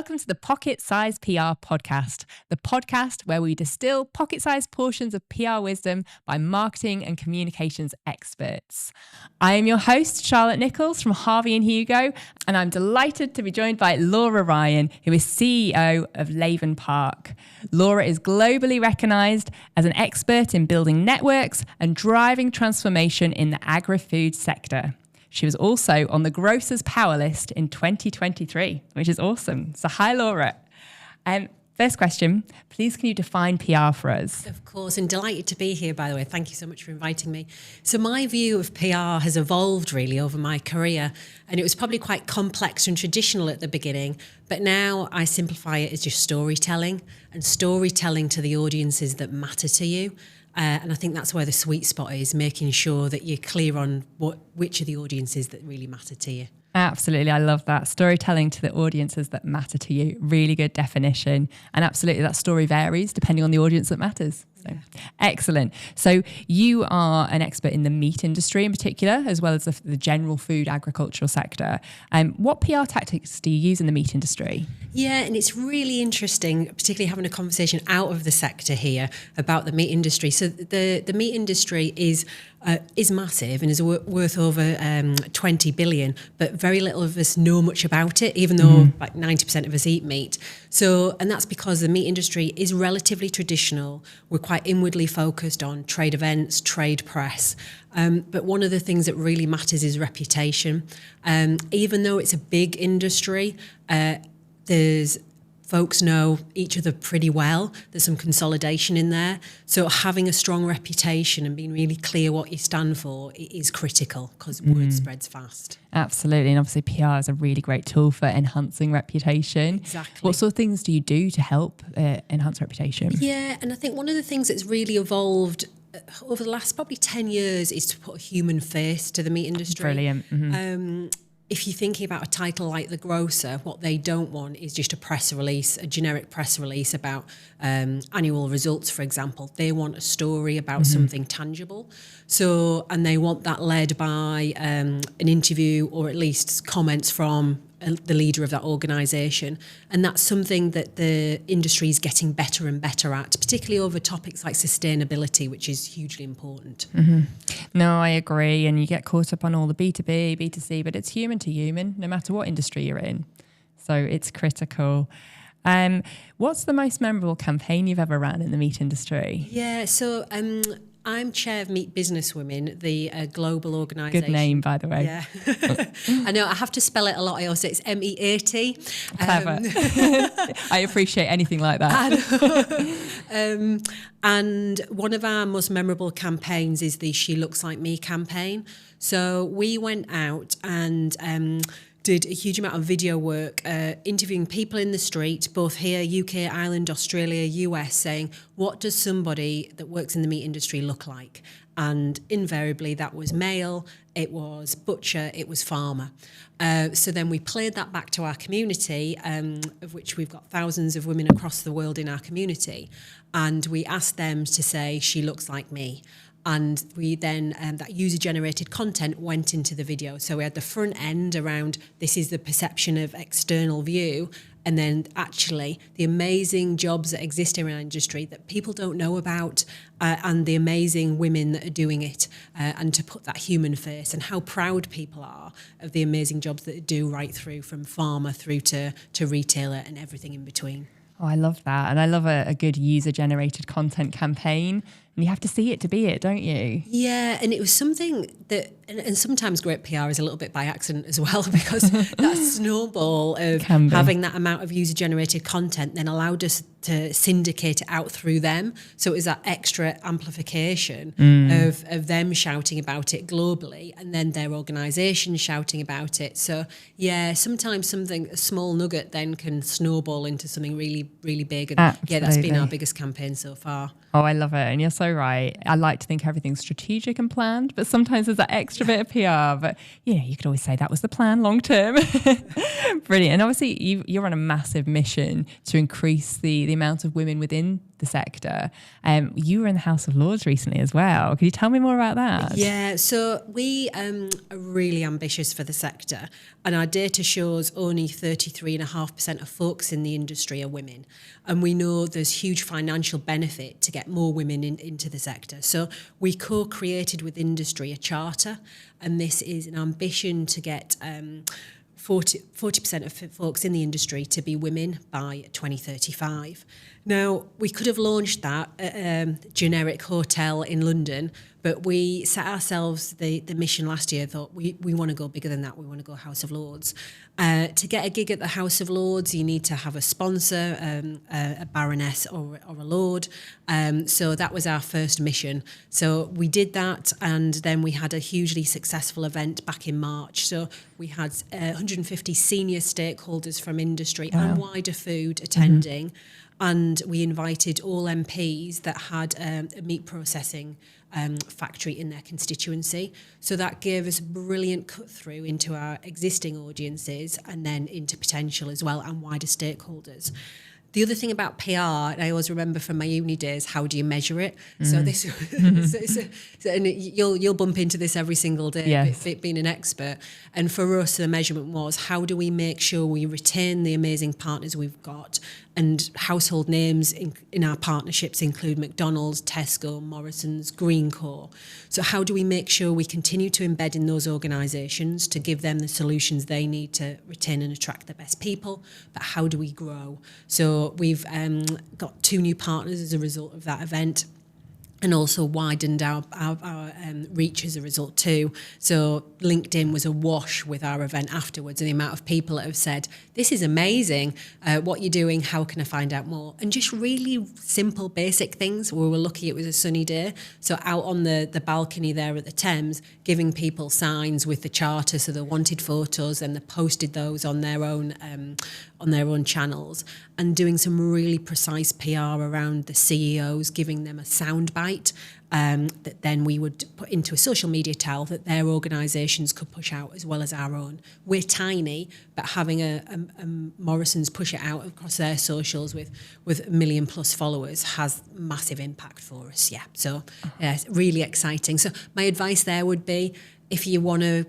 Welcome to the Pocket Size PR podcast, the podcast where we distill pocket-sized portions of PR wisdom by marketing and communications experts. I am your host, Charlotte Nichols from Harvey and Hugo, and I'm delighted to be joined by Laura Ryan, who is CEO of Lavenpark. Laura is globally recognised as an expert in building networks and driving transformation in the agri-food sector. She was also on the Grocer's Power List in 2023, which is awesome. So hi, Laura. First question, please can you define PR for us? Of course, and delighted to be here, by the way. Thank you so much for inviting me. So my view of PR has evolved really over my career, and it was probably quite complex and traditional at the beginning, but now I simplify it as just storytelling, and storytelling to the audiences that matter to you. And I think that's where the sweet spot is, making sure that you're clear on which are the audiences that really matter to you. Absolutely. I love that. Storytelling to the audiences that matter to you. Really good definition. And absolutely, that story varies depending on the audience that matters. So, excellent. So you are an expert in the meat industry in particular, as well as the general food agricultural sector. What PR tactics do you use in the meat industry? Yeah, and it's really interesting, particularly having a conversation out of the sector here about the meat industry. So the meat industry is massive and is worth over 20 billion, but very little of us know much about it, even though like 90% of us eat meat. So, and that's because the meat industry is relatively traditional. We're quite inwardly focused on trade events, trade press. But one of the things that really matters is reputation. Even though it's a big industry, folks know each other pretty well. There's some consolidation in there. So having a strong reputation and being really clear what you stand for is critical because word spreads fast. Absolutely. And obviously PR is a really great tool for enhancing reputation. Exactly. What sort of things do you do to help enhance reputation? Yeah, and I think one of the things that's really evolved over the last probably 10 years is to put a human face to the meat industry. Brilliant. Mm-hmm. If you're thinking about a title like The Grocer, what they don't want is just a press release, a generic press release about annual results, for example. They want a story about something tangible. So, and they want that led by an interview or at least comments from the leader of that organisation. And that's something that the industry is getting better and better at, particularly over topics like sustainability, which is hugely important. No, I agree. And you get caught up on all the B2B, B2C, but it's human to human, no matter what industry you're in. So it's critical. What's the most memorable campaign you've ever ran in the meat industry? Yeah, so I'm chair of Meat Business Women, the global organisation. Good name, by the way. Yeah. I know, I have to spell it a lot. I also, it's MEAT. Clever. I appreciate anything like that. And one of our most memorable campaigns is the She Looks Like Me campaign. So we went out and did a huge amount of video work, interviewing people in the street, both here, UK, Ireland, Australia, US, saying, what does somebody that works in the meat industry look like? And invariably that was male, it was butcher, it was farmer. So then we played that back to our community, of which we've got thousands of women across the world in our community. And we asked them to say, she looks like me. And we then, that user-generated content went into the video. So we had the front end around, this is the perception of external view, and then actually the amazing jobs that exist in our industry that people don't know about, and the amazing women that are doing it, and to put that human face and how proud people are of the amazing jobs that they do right through from farmer through to retailer and everything in between. Oh, I love that. And I love a good user-generated content campaign. And you have to see it to be it, don't you? Yeah, and it was something that, and sometimes great PR is a little bit by accident as well, because that snowball of having that amount of user-generated content then allowed us to syndicate it out through them. So it was that extra amplification of them shouting about it globally and then their organisation shouting about it. So yeah, sometimes a small nugget then can snowball into something really, really big. And Absolutely. Yeah, that's been our biggest campaign so far. Oh, I love it. And you're so right. I like to think everything's strategic and planned, but sometimes there's that extra bit of PR. But, you could always say that was the plan long term. Brilliant. And obviously, you're on a massive mission to increase the amount of women within the sector. You were in the House of Lords recently as well. Can you tell me more about that? Yeah, so we are really ambitious for the sector, and our data shows only 33.5% of folks in the industry are women. And we know there's huge financial benefit to get more women into the sector. So we co-created with industry a charter, and this is an ambition to get 40% of folks in the industry to be women by 2035. Now, we could have launched that at a generic hotel in London, but we set ourselves the mission last year, thought we want to go bigger than that, we want to go House of Lords. To get a gig at the House of Lords, you need to have a sponsor, a baroness or a lord. So that was our first mission. So we did that, and then we had a hugely successful event back in March. So we had 150 senior stakeholders from industry and wider food attending. And we invited all MPs that had a meat processing factory in their constituency. So that gave us a brilliant cut through into our existing audiences and then into potential as well and wider stakeholders. The other thing about PR, and I always remember from my uni days, how do you measure it? So this, and you'll bump into this every single day, yes. being an expert. And for us, the measurement was, how do we make sure we retain the amazing partners we've got? And household names in our partnerships include McDonald's, Tesco, Morrison's, Greencore. So how do we make sure we continue to embed in those organisations to give them the solutions they need to retain and attract the best people? But how do we grow? So we've got 2 new partners as a result of that event, and also widened our reach as a result too. So LinkedIn was awash with our event afterwards, and the amount of people that have said, this is amazing, what you're doing, how can I find out more? And just really simple, basic things. We were lucky it was a sunny day. So out on the balcony there at the Thames, giving people signs with the charter, so they wanted photos, and they posted those on their own channels, and doing some really precise PR around the CEOs, giving them a soundbite that then we would put into a social media towel that their organisations could push out as well as our own. We're tiny, but having a Morrison's push it out across their socials with 1 million plus followers has massive impact for us. Yeah, so yeah, it's really exciting. So my advice there would be, if you want to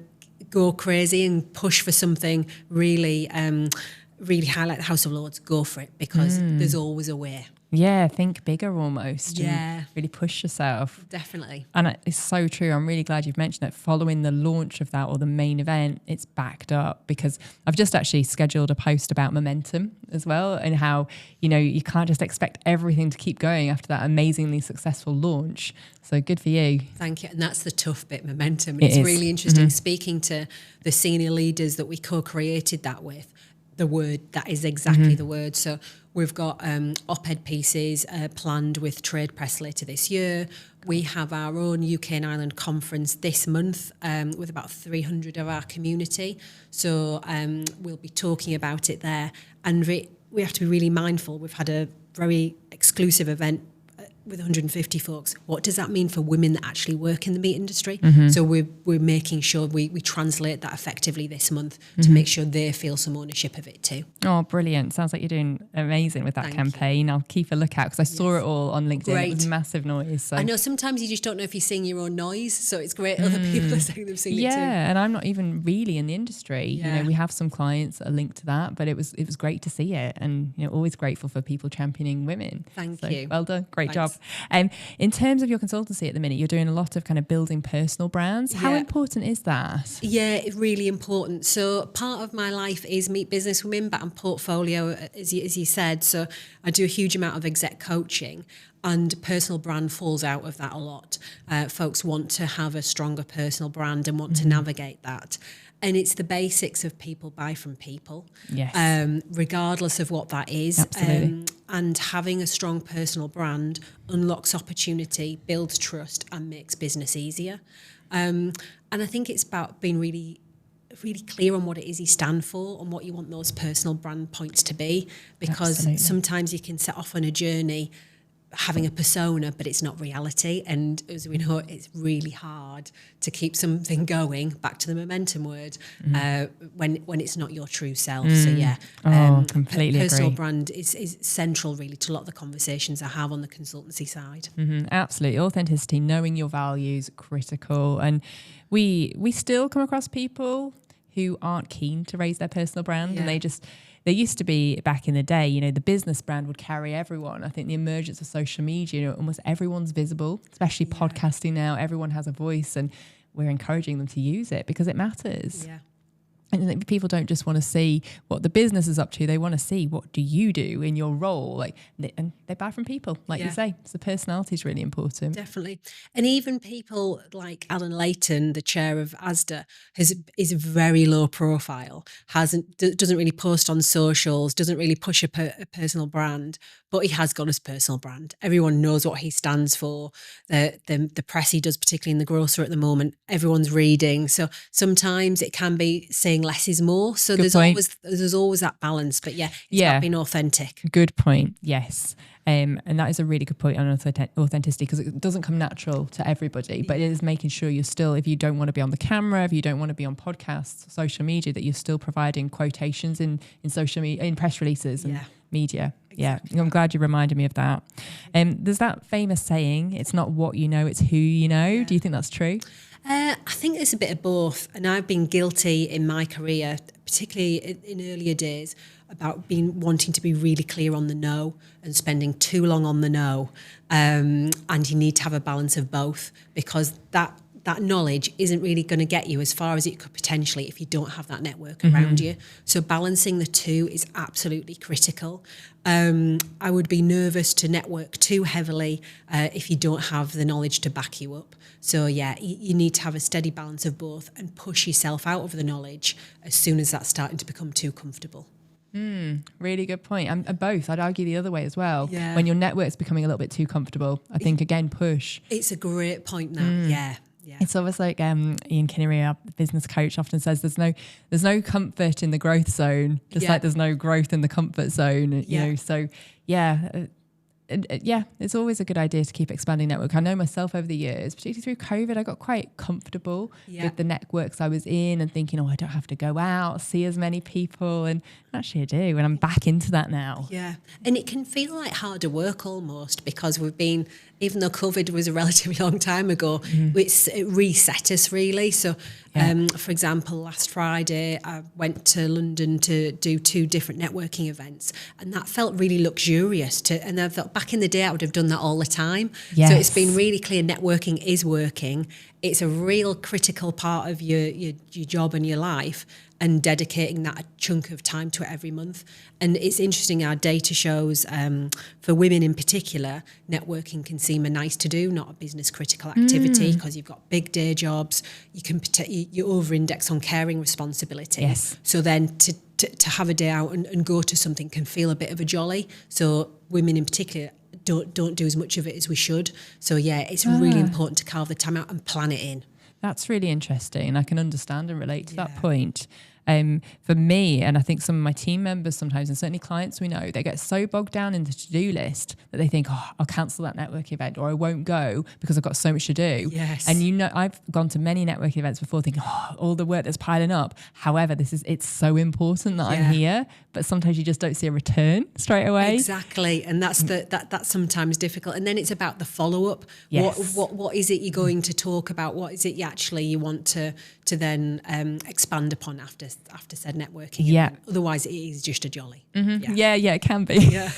go crazy and push for something really highlight the House of Lords, go for it, because there's always a way. Yeah, think bigger almost. Yeah. And really push yourself. Definitely. And it's so true. I'm really glad you've mentioned it. Following the launch of that, or the main event, it's backed up, because I've just actually scheduled a post about momentum as well, and how, you can't just expect everything to keep going after that amazingly successful launch. So good for you. Thank you. And that's the tough bit, momentum. It's really interesting speaking to the senior leaders that we co-created that with. The word, that is exactly the word. So we've got op-ed pieces planned with trade press later this year. We have our own UK and Ireland conference this month with about 300 of our community. So we'll be talking about it there. And we have to be really mindful. We've had a very exclusive event with 150 folks. What does that mean for women that actually work in the meat industry? So we're making sure we translate that effectively this month to make sure they feel some ownership of it too. Oh, brilliant. Sounds like you're doing amazing with that campaign. I'll keep a lookout, because I saw it all on LinkedIn. Great. It was massive noise. So. I know sometimes you just don't know if you're seeing your own noise, so it's great other people are saying they've seen it too. Yeah, and I'm not even really in the industry. Yeah. We have some clients that are linked to that, but it was great to see it, and always grateful for people championing women. Thank you. Well done. Great Thanks. job. In terms of your consultancy at the minute, you're doing a lot of kind of building personal brands. How important is that? Yeah, really important. So part of my life is meet business women, but I'm portfolio, as you said. So I do a huge amount of exec coaching, and personal brand falls out of that a lot. Folks want to have a stronger personal brand and want to navigate that. And it's the basics of people buy from people, regardless of what that is. Absolutely. And having a strong personal brand unlocks opportunity, builds trust, and makes business easier. And I think it's about being really clear on what it is you stand for and what you want those personal brand points to be, because sometimes you can set off on a journey having a persona, but it's not reality. And as we know, it's really hard to keep something going, back to the momentum word, when it's not your true self. So yeah, completely personal agree. brand is central really to a lot of the conversations I have on the consultancy side. Absolutely. Authenticity, knowing your values, critical. And we still come across people who aren't keen to raise their personal brand, and there used to be, back in the day, you know, the business brand would carry everyone. I think the emergence of social media, you know, almost everyone's visible, especially podcasting now. Everyone has a voice, and we're encouraging them to use it because it matters. Yeah. And I think people don't just want to see what the business is up to. They want to see, what do you do in your role? Like, and they buy from people, like you say. So personality is really important. Definitely. And even people like Alan Layton, the chair of ASDA, is very low profile, doesn't really post on socials, doesn't really push a personal brand, but he has got his personal brand. Everyone knows what he stands for. The press he does, particularly in the grocer at the moment, everyone's reading. So sometimes it can be saying less is more. So there's always that balance. But it's about being authentic. Good point. Yes. And that is a really good point on authenticity, because it doesn't come natural to everybody, but it is making sure you're still, if you don't want to be on the camera, if you don't want to be on podcasts, social media, that you're still providing quotations in social media, in press releases and media. Exactly. I'm glad you reminded me of that. There's that famous saying, it's not what you know, it's who you know. Yeah. Do you think that's true? I think it's a bit of both. And I've been guilty in my career, particularly in earlier days, about wanting to be really clear on the no and spending too long on the no. And you need to have a balance of both, because that knowledge isn't really going to get you as far as it could potentially if you don't have that network around you. So balancing the two is absolutely critical. I would be nervous to network too heavily if you don't have the knowledge to back you up. So you need to have a steady balance of both and push yourself out of the knowledge as soon as that's starting to become too comfortable. Really good point. And both, I'd argue the other way as well. Yeah. When your network's becoming a little bit too comfortable, I think, again, push. It's a great point now. Yeah. It's almost like Ian Kinnery, our business coach, often says there's no comfort in the growth zone, just like there's no growth in the comfort zone. You know, so it's always a good idea to keep expanding network. I know myself over the years, particularly through COVID, I got quite comfortable with the networks I was in and thinking, I don't have to go out, see as many people. And actually I do, and I'm back into that now. Yeah. And it can feel like harder work almost, because we've been, even though COVID was a relatively long time ago, it reset us really. So, for example, last Friday, I went to London to do 2 different networking events, and that felt really luxurious. And I thought back in the day, I would have done that all the time. Yes. So it's been really clear networking is working. It's a real critical part of your job and your life, and dedicating that chunk of time to it every month. And it's interesting, our data shows for women in particular, networking can seem a nice to do, not a business critical activity, because you've got big day jobs, you over-index on caring responsibility. Yes. So then to have a day out and go to something can feel a bit of a jolly. So women in particular don't do as much of it as we should. So it's really important to carve the time out and plan it in. That's really interesting. I can understand and relate to that point. For me, and I think some of my team members sometimes, and certainly clients we know, they get so bogged down in the to-do list that they think, I'll cancel that networking event, or I won't go because I've got so much to do. Yes. And I've gone to many networking events before thinking, all the work that's piling up. However, it's so important that I'm here, but sometimes you just don't see a return straight away. Exactly. And that's that's sometimes difficult. And then it's about the follow-up. Yes. What is it you're going to talk about? What is it you want to then expand upon after said networking? Yeah. Otherwise, it is just a jolly. Mm-hmm. Yeah, it can be. Yeah.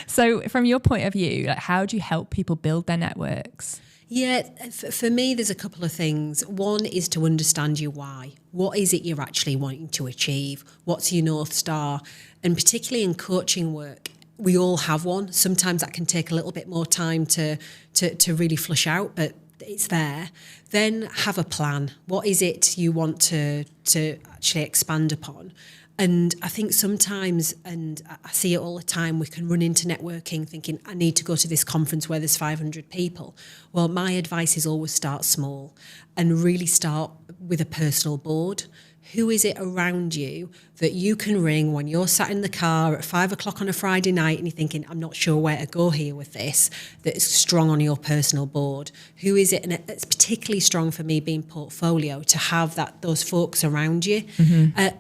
So from your point of view, how do you help people build their networks? Yeah, for me, there's a couple of things. One is to understand your why. What is it you're actually wanting to achieve? What's your North Star? And particularly in coaching work, we all have one. Sometimes that can take a little bit more time to really flush out, but it's there. Then have a plan. What is it you want to actually expand upon? And I think sometimes, and I see it all the time, we can run into networking thinking, I need to go to this conference where there's 500 people. Well, my advice is always start small and really start with a personal board who is it around you that you can ring when you're sat in the car at 5 o'clock on a Friday night and you're thinking, I'm not sure where to go here with this, that is strong on your personal board? Who is it? And it's particularly strong for me being portfolio to have those folks around you,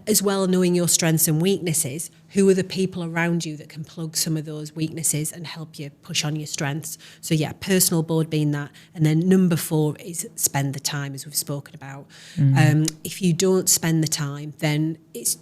as well knowing your strengths and weaknesses. Who are the people around you that can plug some of those weaknesses and help you push on your strengths? So yeah, personal board being that. And then number 4 is spend the time, as we've spoken about. If you don't spend the time, then it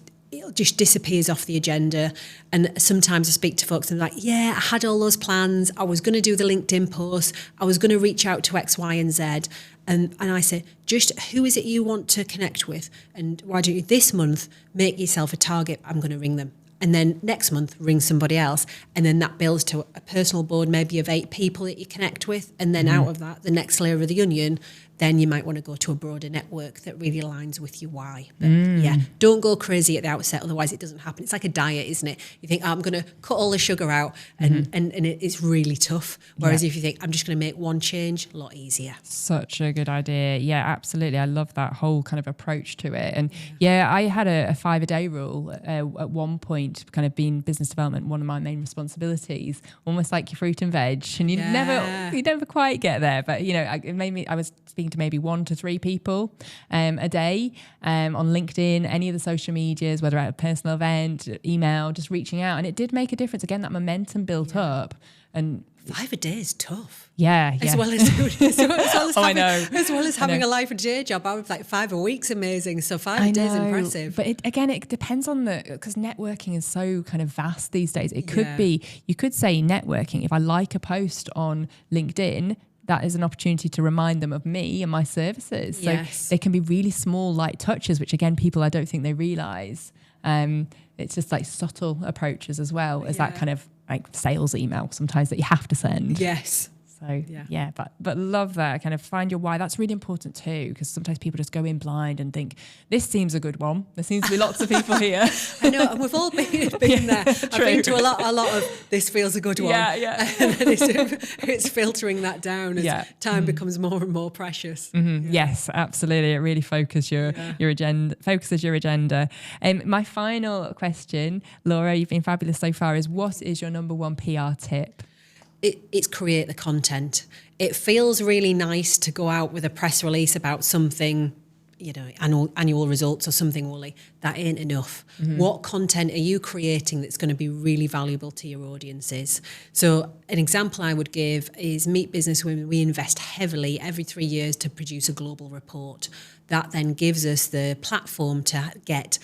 just disappears off the agenda. And sometimes I speak to folks and they're like, yeah, I had all those plans. I was going to do the LinkedIn post. I was going to reach out to X, Y, and Z. And I say, just who is it you want to connect with? And why don't you this month make yourself a target? I'm going to ring them. And then next month, ring somebody else. And then that builds to a personal board, maybe of 8 people that you connect with. And then out of that, the next layer of the onion, then you might want to go to a broader network that really aligns with your why. But yeah, don't go crazy at the outset, otherwise it doesn't happen. It's like a diet, isn't it? You think, I'm going to cut all the sugar out, and it's really tough. Whereas if you think, I'm just going to make one change, a lot easier. Such a good idea. Yeah, absolutely. I love that whole kind of approach to it. And yeah, I had a 5-a-day rule at one point, kind of being business development, one of my main responsibilities, almost like your fruit and veg. And you never quite get there. But, you know, it made me, I was speaking to maybe 1 to 3 people a day on LinkedIn, any of the social medias, whether at a personal event, email, just reaching out. And it did make a difference. Again, that momentum built up. And 5 a day is tough. Yeah. As well as having a life and day job. I was like 5 a week's amazing. So 5 a day is impressive. But it depends on because networking is so kind of vast these days. It could be, you could say networking. If I like a post on LinkedIn, that is an opportunity to remind them of me and my services. So they can be really small, light touches, which again, people, I don't think they realise. It's just like subtle approaches as well as that kind of like sales email sometimes that you have to send. Yes. So but love that, kind of find your why. That's really important too, because sometimes people just go in blind and think, this seems a good one. There seems to be lots of people here. I know, and we've all been there. I've been to a lot of this feels a good one. Yeah. And it's filtering that down as time becomes more and more precious. Yes, absolutely. It really focuses your agenda. My final question, Laura, you've been fabulous so far, is what is your number 1 PR tip? It's create the content. It feels really nice to go out with a press release about something, you know, annual results or something woolly. That ain't enough. What content are you creating that's going to be really valuable to your audiences? So an example I would give is Meet Business Women. We invest heavily every 3 years to produce a global report. That then gives us the platform to get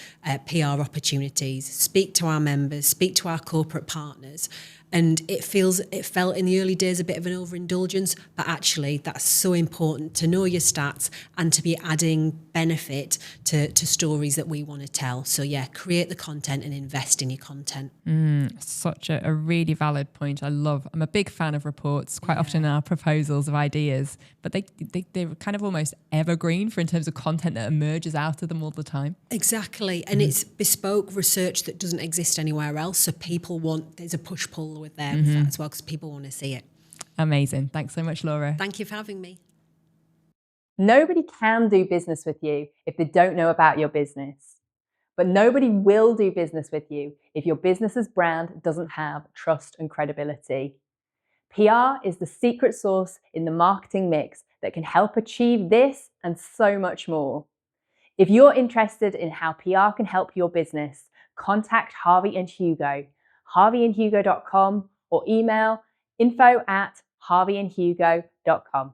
PR opportunities, speak to our members, speak to our corporate partners. And it felt in the early days a bit of an overindulgence, but actually that's so important to know your stats and to be adding benefit to stories that we want to tell. So yeah, create the content and invest in your content. Such a really valid point. I'm a big fan of reports, quite often in our proposals of ideas, but they're kind of almost evergreen in terms of content that emerges out of them all the time. Exactly. And it's bespoke research that doesn't exist anywhere else. So there's a push-pull with that as well, because people want to see it. Amazing. Thanks so much, Laura. Thank you for having me. Nobody can do business with you if they don't know about your business. But nobody will do business with you if your business's brand doesn't have trust and credibility. PR is the secret sauce in the marketing mix that can help achieve this and so much more. If you're interested in how PR can help your business, contact Harvey and Hugo, harveyandhugo.com, or email info@harveyandhugo.com.